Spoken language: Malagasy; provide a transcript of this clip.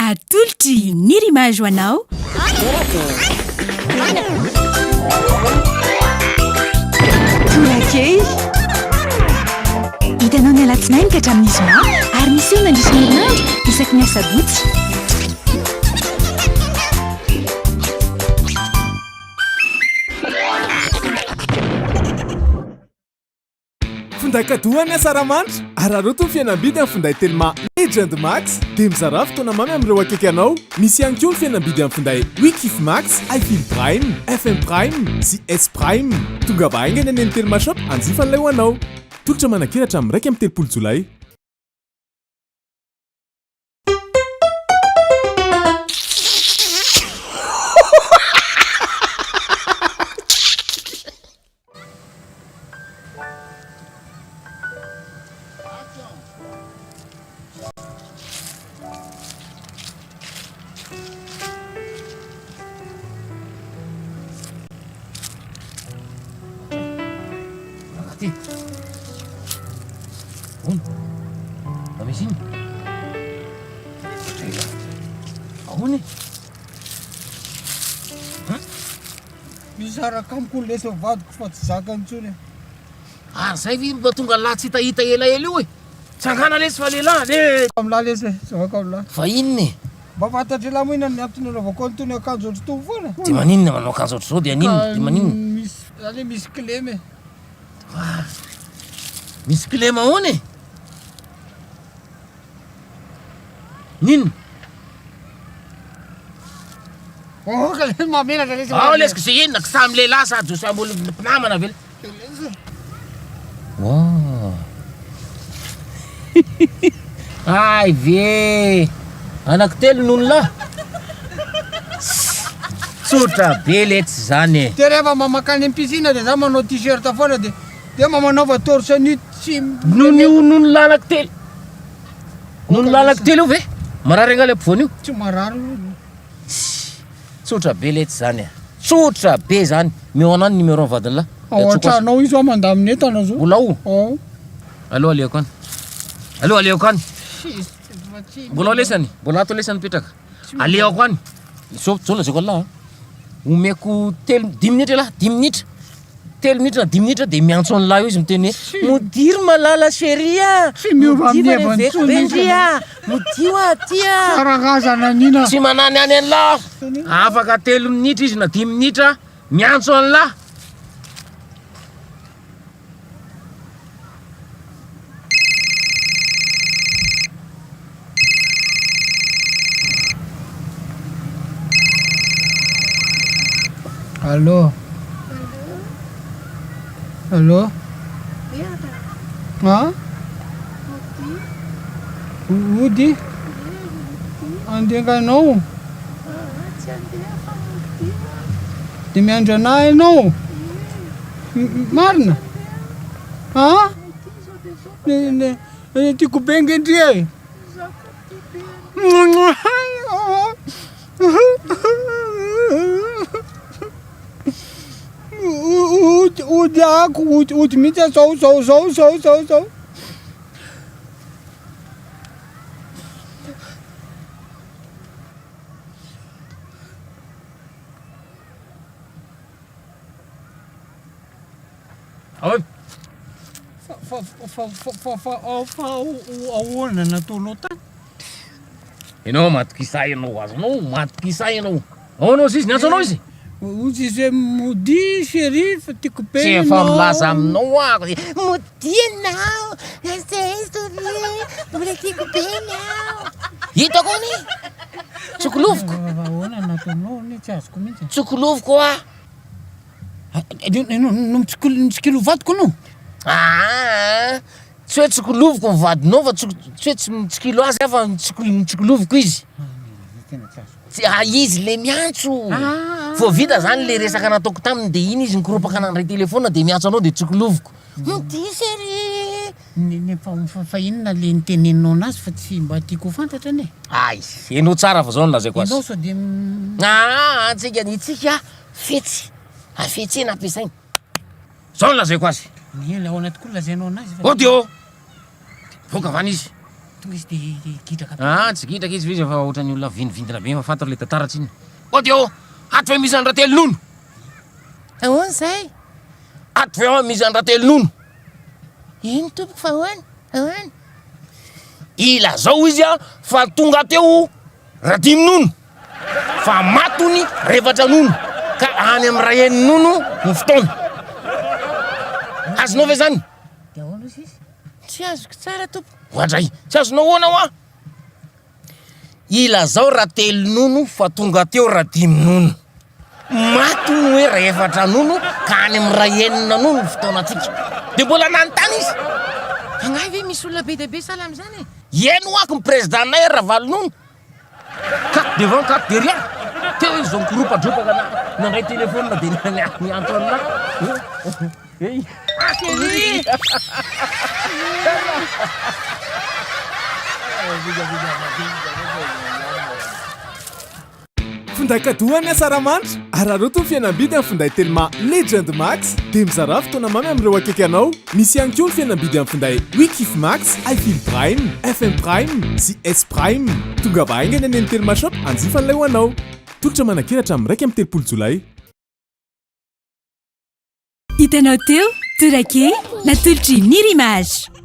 atolotry ny rimage hoanao. Torakey hitanao ny alatsinainy ka hatramin'ny zoma ary misy eo nandrisy herinandro isaky ny asabotsy. Finday kadohany asaramanitra ary aroto ny fihenam-bidy amin'ny finday telma Legend Max dia mizara fotoana mamy amin'ireo akaiky anao. Misy ihany koa ny fihenam-bidy amin'ny finday Wikif Max, iFil Prime, FM Prime sy S Prime. Tonga vahaingana eny amin'ny Telma Shop anjifan'ilay ho anao. Tolotra manakiratra amin'ny 1 Jolay. Misaraka amiko leso vadiko fa tsy zakany tsony. Zay vi mba tonga latsy hitahita elaela io e. Tsangana lesy fa lehilahy le. Amla lesy zavaka amla. Fa inony? Mba fantatry la moina ny aptiny ravako antony akanjo otrito foana. Ty maninona manao akanjo otrito dia aninona? Ty maninona? Misy ale misy kleme. Misy klema hony? Ninona? Oh, ka mamenatra lesy. Lesiko zay enina ka samy lehilahy sady samy olo mpinamana vela. Ay ve anankitelo nonolahy. Tsotra be letsy zany e. Dia rehefa mamakany amin'ny piscine dia za manao t-shirt foana dia mamanova torse nu tsy nonolahy anankitelo. Nonolahy anankitelo io ve? Marary angala ampovoany io? Tsy marary. Tsotra be letsy zany e. Tsotra be zany. Meo anany numéro ny vadiny lahy. Ao an-tranao izy ao mandamina entana zao. Bolao. Oh. Alo aleko any. Alo aleko any. Bolao lesany. Bolao ato lesany petraka. Aleoko any. Zona zay koa lahy. Omeko 10 minitra lahy, 10 minitra. 3 minitra na 10 minitra dia miantso any lahy io izy miteny hoe modiro malala chéria. Tsy miova amin'ny evantsona. Modio atia. Karazana nina. Tsy manany any any lahy. Afaka 3 minitra izy na 10 minitra miantso any lahy. Allo. Allo. Ha? Udi? Andianganao? Dia miandry anahy ianao? Marina? Ha? Tiako be ngendria e. Ody ako, ody mihitsy zao. Oi. Ahoana nataonao tany? Ianao matokisa ianao azonao, matokisa ianao. Aonao izy niantso anao izy? Ozy izy mody chéri fa tiako be Tsy efa milaza aminao ako. Mody anao, mbola tiako be anao. Hitako any. Tsokoloviko. Ahoana nataonao ny tsy azoko mihitsy. Tsokoloviko ah. No mitsikilo vadiko no. Tsy hoe tsikoloviko ny vadinao fa tsy hoe tsy mitsikilo azy fa tsikoloviko izy. Izy le miantso. Fô vita zany le resaka nataoko taminy dia iny izy nikoropaka anandray telefona dia miantso anao dia tsikoloviko. Mody chéri. Fa inona le niteneninao anazy fa tsy mba tiako fantatra ane. Ay, enao tsara fa zao no lazaiko azy. Ianao sao dia Antsika itsika fetsy. Afetsena ampiasainy. Zao no lazaiko azy. Ela ao anaty koa lazainao anazy. Ody eo. Voaka vany izy. tonga izy de gitraka tsy gitraka izy izy fa ohatran'ny olona vinivindina be mahafantatro le tantaratsy iny oty eo ato ve misy andratelonono ahoana zay ato ve misy andratelonono ino tompoko fa ahoana ilazao izy a fa tonga teo raha 10 nono fa matony revatra nono ka any amin'ny ray eniny nono ny fotoana azonao ve zany de ahoana izy tsy azoko tsara tompo ohatray tsy azonao hoana ho a ilazao raha 3 nono fa tonga teo raha 10 nono matony hoe revatra nono ka any amin'ny ray enina nono ny fotoana atsika de mbola nanontany izy angay ve misy olona be deabe sala am'zany eno ako ny présidentinay raha valonono quatre devant quatre derrière teo izy zao mikoropadropaka nandray téléphone de nianto amina fondakadohany asaramanitra ary aroto ny fianambidy amin'ny finday telma legend max dia mizara fotoana mamy amin'ireo akaiky anao misy ihany koa ny fianambidy amin'ny finday wikif max ifil prime fm prime sy s prime tonga vahaingana aneny telma shop anjifan'ilay ho anao tolotra manakiratra amin'ny 1 jolay hitanao teo torake natolotry Nirimage